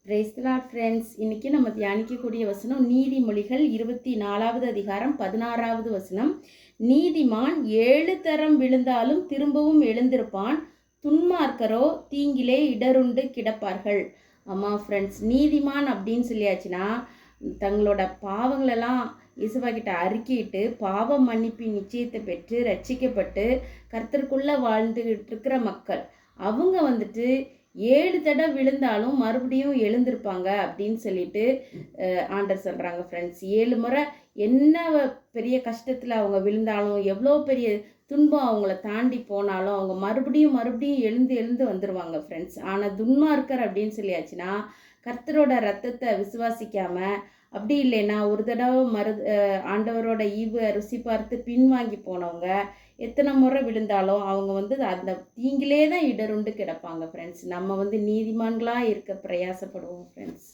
Praise the Lord friends. இன்றைக்கி நம்ம தியானிக்கக்கூடிய வசனம் நீதிமொழிகள் 24வது அதிகாரம் 16வது வசனம். நீதிமான் 7 தரம் விழுந்தாலும் திரும்பவும் எழுந்திருப்பான், துன்மார்க்கரோ தீங்கிலே இடருண்டு கிடப்பார்கள். ஆமாம் ஃப்ரெண்ட்ஸ், நீதிமான் அப்படின்னு சொல்லியாச்சுன்னா தங்களோட பாவங்களெல்லாம் இயேசுவா கிட்ட அறிக்கையிட்டு பாவ மன்னிப்பு நிச்சயத்தை பெற்று ரட்சிக்கப்பட்டு கர்த்தருக்குள்ளே வாழ்ந்துகிட்டு இருக்கிற மக்கள். அவங்க வந்துட்டு 7 தடவை விழுந்தாலும் மறுபடியும் எழுந்திருப்பாங்க அப்படின்னு சொல்லிட்டு ஆண்டர் சொல்கிறாங்க ஃப்ரெண்ட்ஸ். 7 முறை என்ன பெரிய கஷ்டத்தில் அவங்க விழுந்தாலும், எவ்வளோ பெரிய துன்பம் அவங்கள தாண்டி போனாலும் அவங்க மறுபடியும் எழுந்து வந்துடுவாங்க ஃப்ரெண்ட்ஸ். ஆனால் துன்மார்க்கர் அப்படின்னு சொல்லியாச்சுன்னா கர்த்தரோட ரத்தத்தை விசுவாசிக்காமல், அப்படி இல்லைன்னா ஒரு தடவை ஆண்டவரோட ஈவு ருசி பார்த்து பின்வாங்கி போனவங்க எத்தனை முறை விழுந்தாலும் அவங்க அந்த தீங்கிலே தான் இடருண்டு கிடப்பாங்க ஃப்ரெண்ட்ஸ். நம்ம நீதிமான்களாக இருக்க பிரயாசப்படுவோம் ஃப்ரெண்ட்ஸ்.